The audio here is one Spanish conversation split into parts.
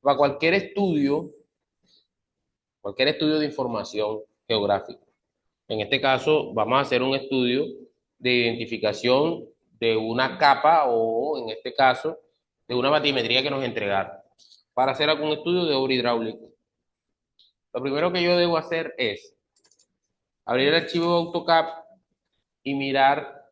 para cualquier estudio de información geográfica. En este caso, vamos a hacer un estudio de identificación de una capa o, en este caso, de una batimetría que nos entregaron para hacer algún estudio de obra hidráulica. Lo primero que yo debo hacer es abrir el archivo de AutoCAD y mirar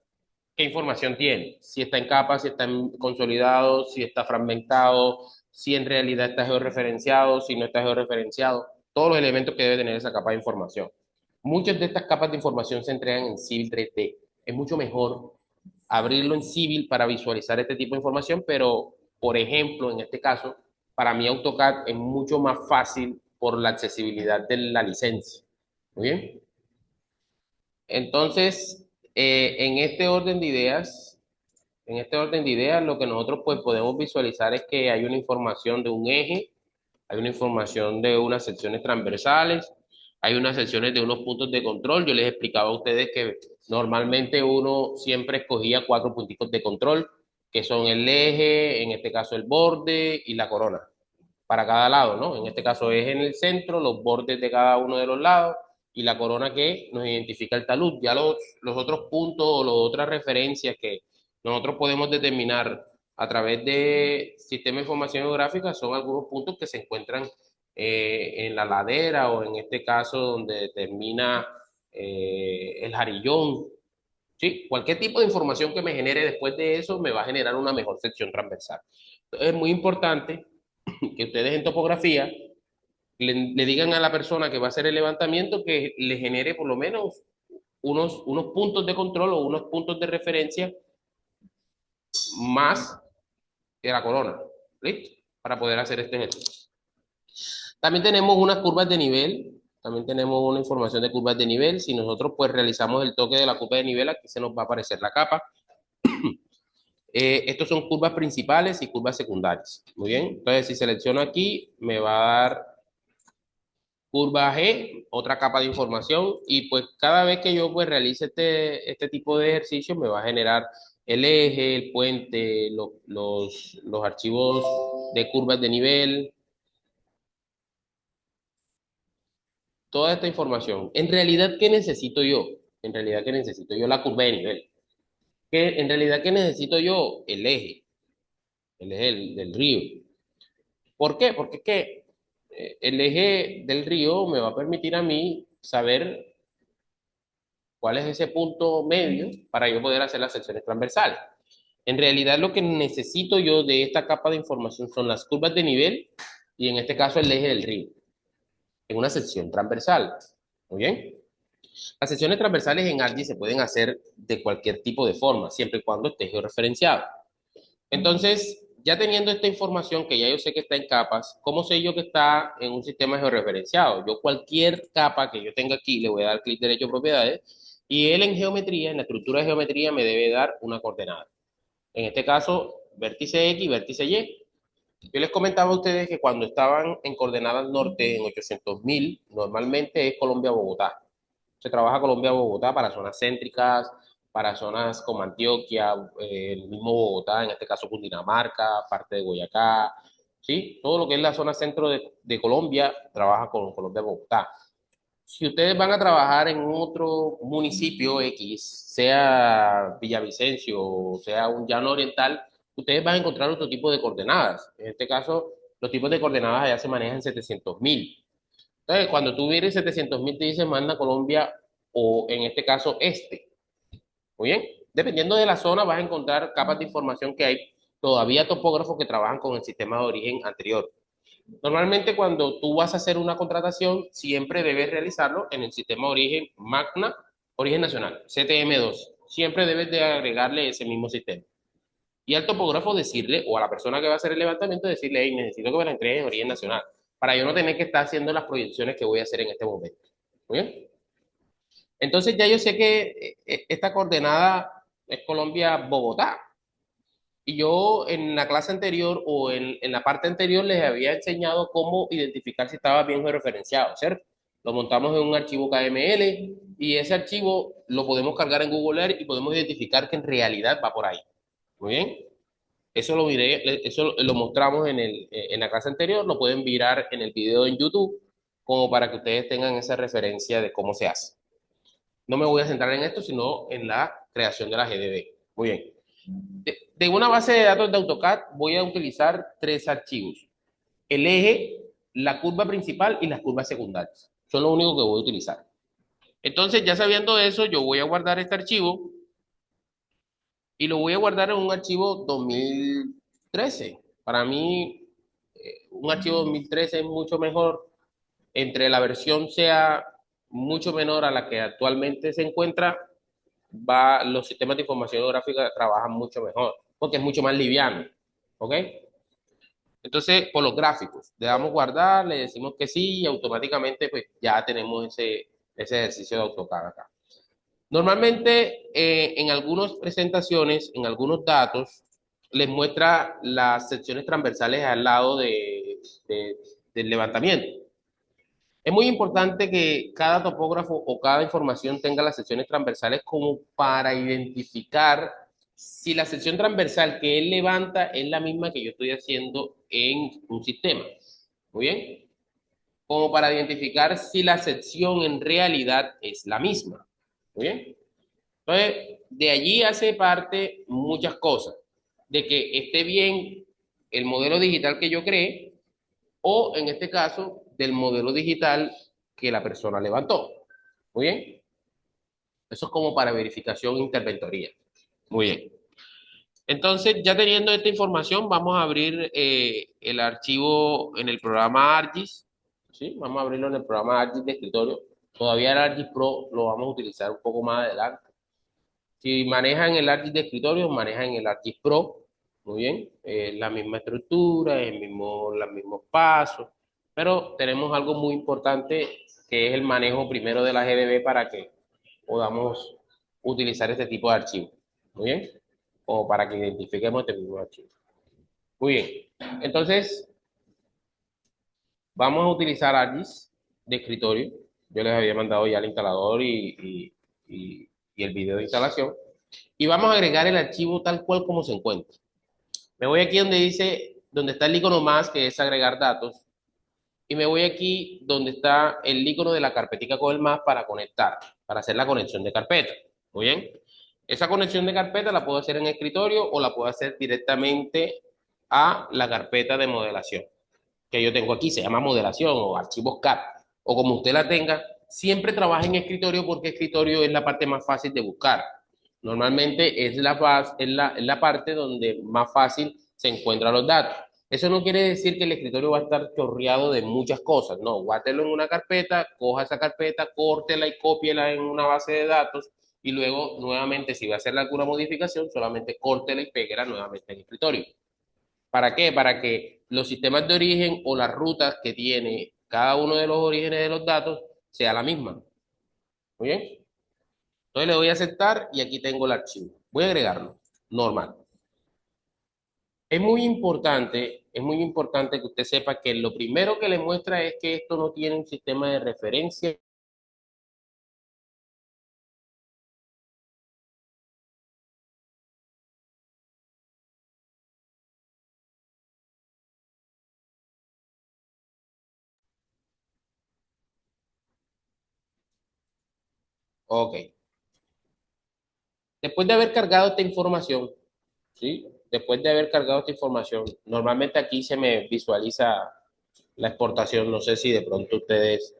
qué información tiene, si está en capa, si está en consolidado, si está fragmentado, si en realidad está georreferenciado, si no está georreferenciado, todos los elementos que debe tener esa capa de información. Muchas de estas capas de información se entregan en Civil 3D. Es mucho mejor abrirlo en Civil para visualizar este tipo de información, pero, por ejemplo, en este caso, para mí AutoCAD es mucho más fácil por la accesibilidad de la licencia. Muy bien. Entonces, en este orden de ideas, lo que nosotros pues podemos visualizar es que hay una información de un eje, hay una información de unas secciones transversales, hay unas secciones de unos puntos de control. Yo les explicaba a ustedes que normalmente uno siempre escogía 4 punticos de control, que son el eje, en este caso el borde y la corona, para cada lado, ¿no? En este caso es en el centro, los bordes de cada uno de los lados y la corona que nos identifica el talud. Ya los otros puntos o las otras referencias que nosotros podemos determinar a través de sistema de información geográfica son algunos puntos que se encuentran en la ladera o en este caso donde termina el jarillón. Sí, cualquier tipo de información que me genere después de eso me va a generar una mejor sección transversal. Entonces, es muy importante que ustedes en topografía le digan a la persona que va a hacer el levantamiento que le genere por lo menos unos puntos de control o unos puntos de referencia más que la corona. ¿Listo? Para poder hacer este ejercicio. También tenemos unas curvas de nivel. También tenemos una información de curvas de nivel. Si nosotros pues realizamos el toque de la curva de nivel, aquí se nos va a aparecer la capa. Estos son curvas principales y curvas secundarias. Muy bien. Entonces, si selecciono aquí, me va a dar curva G, otra capa de información, y pues cada vez que yo pues realice este tipo de ejercicio me va a generar el eje, el puente, los archivos de curvas de nivel, toda esta información. En realidad, ¿qué necesito yo? En realidad, ¿qué necesito yo? La curva de nivel. En realidad, ¿qué necesito yo? El eje del río. ¿Por qué? Porque es que el eje del río me va a permitir a mí saber cuál es ese punto medio para yo poder hacer las secciones transversales. En realidad lo que necesito yo de esta capa de información son las curvas de nivel y en este caso el eje del río, en una sección transversal. ¿Muy bien? Las secciones transversales en ArcGIS se pueden hacer de cualquier tipo de forma, siempre y cuando esté georreferenciado. Entonces, ya teniendo esta información que ya yo sé que está en capas, ¿cómo sé yo que está en un sistema georreferenciado? Yo cualquier capa que yo tenga aquí, le voy a dar clic derecho a propiedades, y él en geometría, en la estructura de geometría, me debe dar una coordenada. En este caso, vértice X, vértice Y. Yo les comentaba a ustedes que cuando estaban en coordenadas norte en 800.000, normalmente es Colombia-Bogotá. Se trabaja Colombia-Bogotá para zonas céntricas, para zonas como Antioquia, el mismo Bogotá, en este caso Cundinamarca, parte de Boyacá, ¿sí? Todo lo que es la zona centro de Colombia trabaja con Colombia-Bogotá. Si ustedes van a trabajar en otro municipio X, sea Villavicencio o sea un llano oriental, ustedes van a encontrar otro tipo de coordenadas. En este caso, los tipos de coordenadas allá se manejan en 700.000. Entonces, cuando tú vienes 700.000, te dice manda Colombia o en este caso este. Muy bien. Dependiendo de la zona, vas a encontrar capas de información que hay todavía topógrafos que trabajan con el sistema de origen anterior. Normalmente cuando tú vas a hacer una contratación, siempre debes realizarlo en el sistema de origen Magna, origen nacional, CTM2. Siempre debes de agregarle ese mismo sistema. Y al topógrafo decirle, o a la persona que va a hacer el levantamiento, decirle, hey, necesito que me la entregues en origen nacional, para yo no tener que estar haciendo las proyecciones que voy a hacer en este momento. ¿Muy bien? Entonces ya yo sé que esta coordenada es Colombia-Bogotá. Y yo en la clase anterior o en la parte anterior les había enseñado cómo identificar si estaba bien georreferenciado, ¿cierto? Lo montamos en un archivo KML y ese archivo lo podemos cargar en Google Earth y podemos identificar que en realidad va por ahí. Muy bien. Eso lo miré, eso lo mostramos en la clase anterior, lo pueden mirar en el video en YouTube, como para que ustedes tengan esa referencia de cómo se hace. No me voy a centrar en esto, sino en la creación de la GDB. Muy bien. De una base de datos de AutoCAD voy a utilizar tres archivos. El eje, la curva principal y las curvas secundarias. Son lo único que voy a utilizar. Entonces, ya sabiendo eso, yo voy a guardar este archivo y lo voy a guardar en un archivo 2013. Para mí, un archivo 2013 es mucho mejor, entre la versión sea mucho menor a la que actualmente se encuentra, los sistemas de información gráfica trabajan mucho mejor, porque es mucho más liviano, ¿ok? Entonces, por los gráficos, le damos guardar, le decimos que sí y automáticamente pues ya tenemos ese ejercicio de AutoCAD acá. Normalmente, en algunas presentaciones, en algunos datos, les muestra las secciones transversales al lado de- del levantamiento. Es muy importante que cada topógrafo o cada información tenga las secciones transversales como para identificar si la sección transversal que él levanta es la misma que yo estoy haciendo en un sistema. Muy bien. Como para identificar si la sección en realidad es la misma. Muy bien. Entonces, de allí hace parte muchas cosas. De que esté bien el modelo digital que yo creé o, en este caso, del modelo digital que la persona levantó. Muy bien. Eso es como para verificación e interventoría. Muy bien. Entonces, ya teniendo esta información, vamos a abrir el archivo en el programa ArcGIS. ¿Sí? Vamos a abrirlo en el programa ArcGIS de escritorio. Todavía el ArcGIS Pro lo vamos a utilizar un poco más adelante. Si manejan el ArcGIS de escritorio, manejan el ArcGIS Pro. Muy bien. La misma estructura, los mismos pasos. Pero tenemos algo muy importante que es el manejo primero de la GDB para que podamos utilizar este tipo de archivos. Muy bien. O para que identifiquemos este mismo archivo. Muy bien. Entonces, vamos a utilizar ArcGIS de escritorio. Yo les había mandado ya el instalador y el video de instalación. Y vamos a agregar el archivo tal cual como se encuentra. Me voy aquí donde dice, donde está el icono más, que es agregar datos. Y me voy aquí donde está el icono de la carpetica con el más para conectar, para hacer la conexión de carpeta. Muy bien. Esa conexión de carpeta la puedo hacer en escritorio o la puedo hacer directamente a la carpeta de modelación que yo tengo aquí. Se llama modelación o archivos CAD o como usted la tenga. Siempre trabaja en escritorio porque escritorio es la parte más fácil de buscar. Normalmente es la parte donde más fácil se encuentran los datos. Eso no quiere decir que el escritorio va a estar chorreado de muchas cosas. No, guárdelo en una carpeta, coja esa carpeta, córtela y cópiela en una base de datos y luego nuevamente si va a hacer alguna modificación, solamente córtela y péguela nuevamente en el escritorio. ¿Para qué? Para que los sistemas de origen o las rutas que tiene cada uno de los orígenes de los datos sea la misma. ¿Muy bien? Entonces le doy a aceptar y aquí tengo el archivo. Voy a agregarlo. Normal. Es muy importante que usted sepa que lo primero que le muestra es que esto no tiene un sistema de referencia. Ok. Después de haber cargado esta información, ¿sí? Después de haber cargado esta información, normalmente aquí se me visualiza la exportación. No sé si de pronto ustedes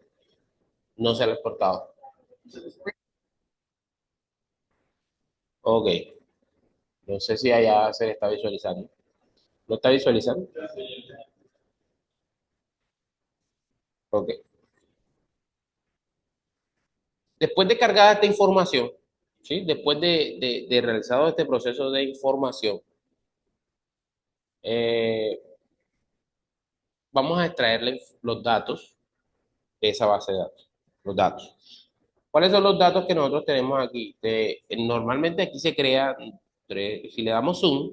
no se han exportado. Ok. No sé si allá se le está visualizando. ¿Lo está visualizando? Ok. Después de cargada esta información, ¿sí? Después de realizado este proceso de información, eh, vamos a extraerle los datos de esa base de datos. Los datos. ¿Cuáles son los datos que nosotros tenemos aquí? Normalmente aquí se crea, si le damos zoom,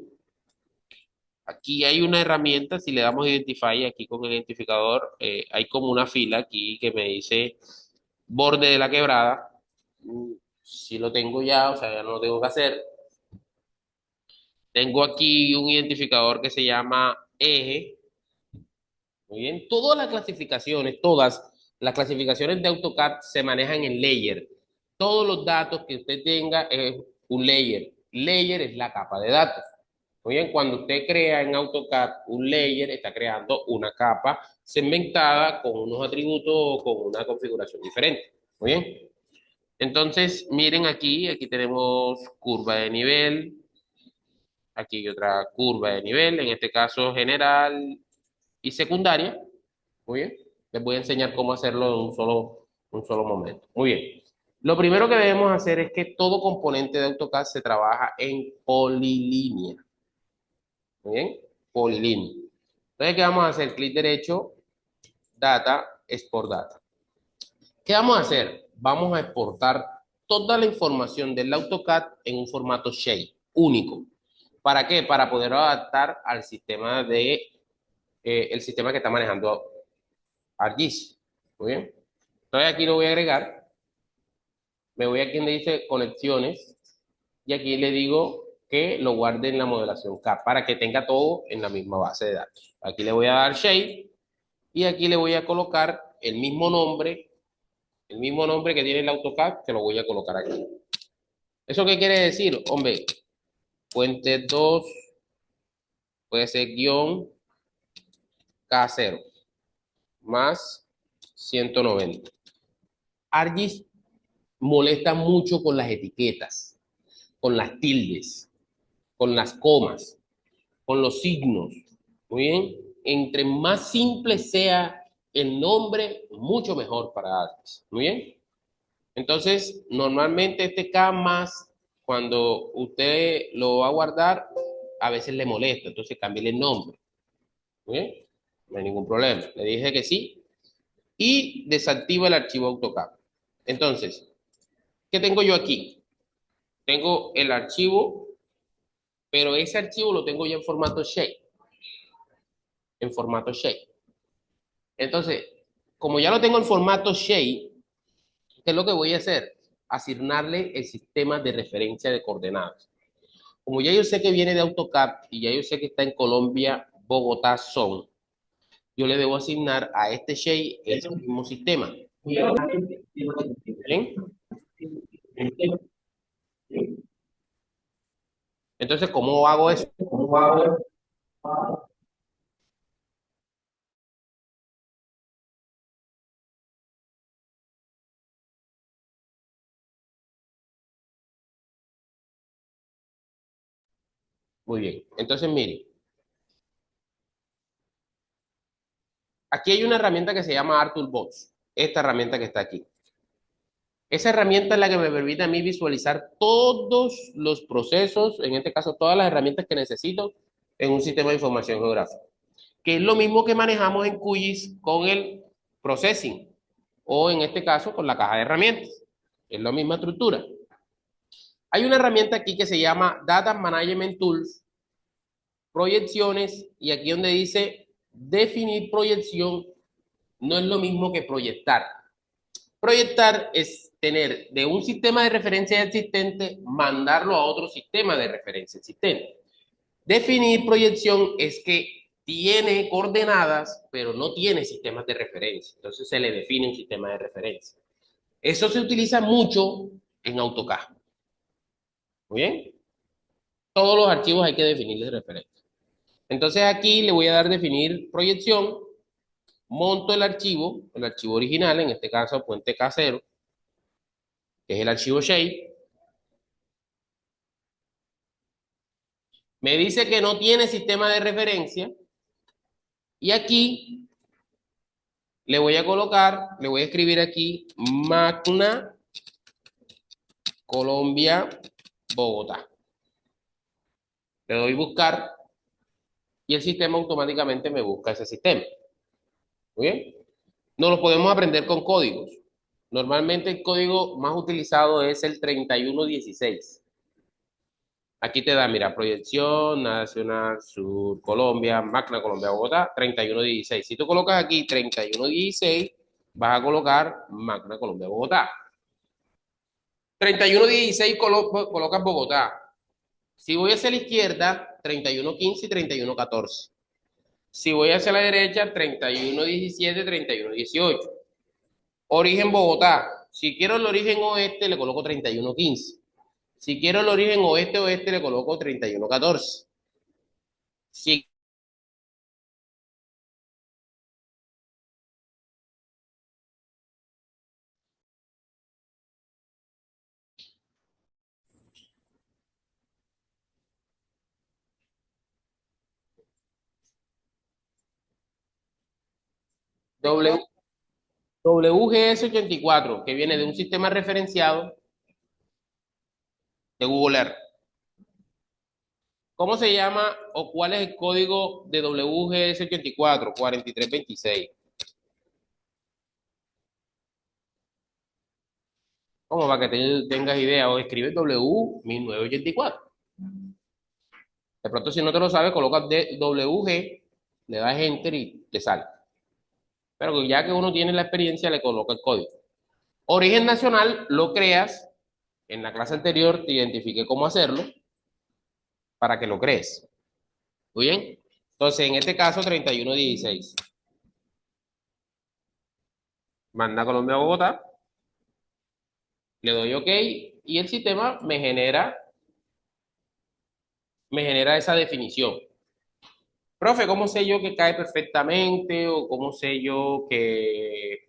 aquí hay una herramienta, si le damos Identify, aquí con el identificador, hay como una fila aquí que me dice borde de la quebrada. Si lo tengo ya, o sea, ya no lo tengo que hacer. Tengo aquí un identificador que se llama eje. Muy bien. Todas las clasificaciones de AutoCAD se manejan en layer. Todos los datos que usted tenga es un layer. Layer es la capa de datos. Muy bien, cuando usted crea en AutoCAD un layer, está creando una capa segmentada con unos atributos o con una configuración diferente. Muy bien. Entonces, miren aquí tenemos curva de nivel, aquí hay otra curva de nivel, en este caso general y secundaria. Muy bien. Les voy a enseñar cómo hacerlo en un solo momento. Muy bien. Lo primero que debemos hacer es que todo componente de AutoCAD se trabaja en polilínea. Muy bien. Polilínea. Entonces, ¿qué vamos a hacer? Clic derecho, data, export data. ¿Qué vamos a hacer? Vamos a exportar toda la información del AutoCAD en un formato shape único. ¿Para qué? Para poder adaptar al sistema el sistema que está manejando ArcGIS. Muy bien. Entonces aquí lo voy a agregar. Me voy aquí donde dice conexiones y aquí le digo que lo guarde en la modelación CAD para que tenga todo en la misma base de datos. Aquí le voy a dar shape y aquí le voy a colocar el mismo nombre que tiene el AutoCAD, que lo voy a colocar aquí. ¿Eso qué quiere decir? Hombre, fuente 2 puede ser guión K0 más 190. ArcGIS molesta mucho con las etiquetas, con las tildes, con las comas, con los signos. Muy bien. Entre más simple sea el nombre, mucho mejor para ArcGIS. Muy bien. Entonces, normalmente este K más, cuando usted lo va a guardar, a veces le molesta. Entonces, cambie el nombre. Muy bien. No hay ningún problema. Le dije que sí. Y desactiva el archivo AutoCAD. Entonces, ¿qué tengo yo aquí? Tengo el archivo, pero ese archivo lo tengo ya en formato shape. En formato shape. Entonces, como ya lo tengo en formato shape, ¿qué es lo que voy a hacer? Asignarle el sistema de referencia de coordenadas. Como ya yo sé que viene de AutoCAD y ya yo sé que está en Colombia, Bogotá, Son, yo le debo asignar a este shape ese mismo sistema. ¿Bien? Entonces, ¿cómo hago eso? Muy bien. Entonces, mire, aquí hay una herramienta que se llama ArcToolbox. Esta herramienta que está aquí. Esa herramienta es la que me permite a mí visualizar todos los procesos, en este caso todas las herramientas que necesito en un sistema de información geográfica, que es lo mismo que manejamos en QGIS con el processing, o en este caso con la caja de herramientas. Es la misma estructura. Hay una herramienta aquí que se llama Data Management Tools, proyecciones, y aquí donde dice definir proyección, no es lo mismo que proyectar. Proyectar es tener de un sistema de referencia existente, mandarlo a otro sistema de referencia existente. Definir proyección es que tiene coordenadas, pero no tiene sistemas de referencia. Entonces se le define un sistema de referencia. Eso se utiliza mucho en AutoCAD. ¿Muy bien? Todos los archivos hay que definirles referencia. Entonces aquí le voy a dar definir proyección, monto el archivo original, en este caso puente K0, que es el archivo shape. Me dice que no tiene sistema de referencia y aquí le voy a escribir aquí Magna Colombia Bogotá. Le doy buscar y el sistema automáticamente me busca ese sistema. ¿Muy bien? No lo podemos aprender con códigos. Normalmente el código más utilizado es el 3116. Aquí te da, mira, proyección nacional sur Colombia, Magna Colombia Bogotá, 3116. Si tú colocas aquí 3116, vas a colocar Magna Colombia Bogotá. 3116 colocas Bogotá. Si voy hacia la izquierda, 3115 y 3114. Si voy hacia la derecha, 3117, 3118. Origen Bogotá. Si quiero el origen oeste, le coloco 3115. Si quiero el origen oeste-oeste, le coloco 3114. Si W, WGS84, que viene de un sistema referenciado de Google Earth. ¿Cómo se llama o cuál es el código de WGS84? 4326. Como para que tengas idea, o escribe W1984. De pronto, si no te lo sabes, colocas WG, le das enter y te sale. Pero ya que uno tiene la experiencia, le coloca el código. Origen nacional lo creas. En la clase anterior te identifiqué cómo hacerlo para que lo crees. Muy bien. Entonces, en este caso, 3116. Manda Colombia a Bogotá. Le doy OK y el sistema me genera esa definición. Profe, ¿cómo sé yo que cae perfectamente o cómo sé yo que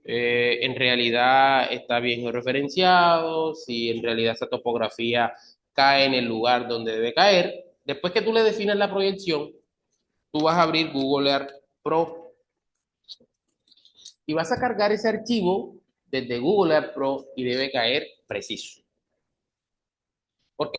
en realidad está bien referenciado, si en realidad esa topografía cae en el lugar donde debe caer? Después que tú le definas la proyección, tú vas a abrir Google Earth Pro y vas a cargar ese archivo desde Google Earth Pro y debe caer preciso. Porque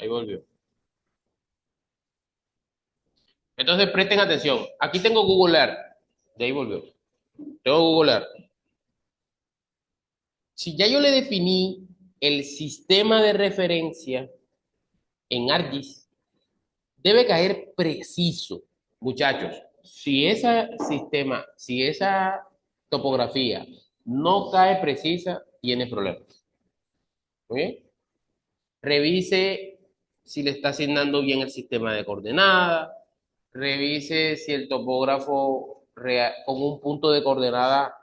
ahí volvió. Entonces presten atención. Aquí tengo Google Earth. De ahí volvió. Tengo Google Earth. Si ya yo le definí el sistema de referencia en ArcGIS, debe caer preciso. Muchachos, si ese sistema, si esa topografía no cae precisa, tiene problemas. ¿Muy bien? Revise si le está asignando bien el sistema de coordenadas, revise si el topógrafo con un punto de coordenada,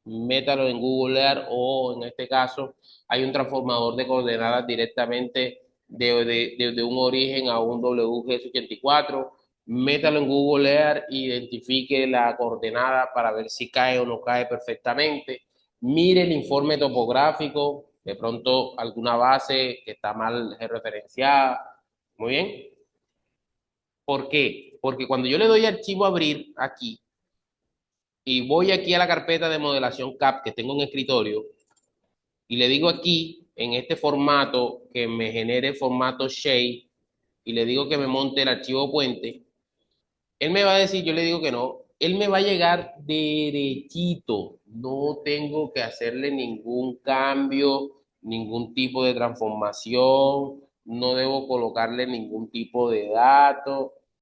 métalo en Google Earth o en este caso hay un transformador de coordenadas directamente de un origen a un WGS84, métalo en Google Earth, identifique la coordenada para ver si cae o no cae perfectamente, mire el informe topográfico, de pronto alguna base que está mal referenciada. Muy bien. ¿Por qué? Porque cuando yo le doy archivo a abrir aquí y voy aquí a la carpeta de modelación CAP que tengo en escritorio y le digo aquí en este formato que me genere formato Shade y le digo que me monte el archivo puente, él me va a decir, yo le digo que no, él me va a llegar derechito, no tengo que hacerle ningún cambio, ningún tipo de transformación, no debo colocarle ningún tipo de dato,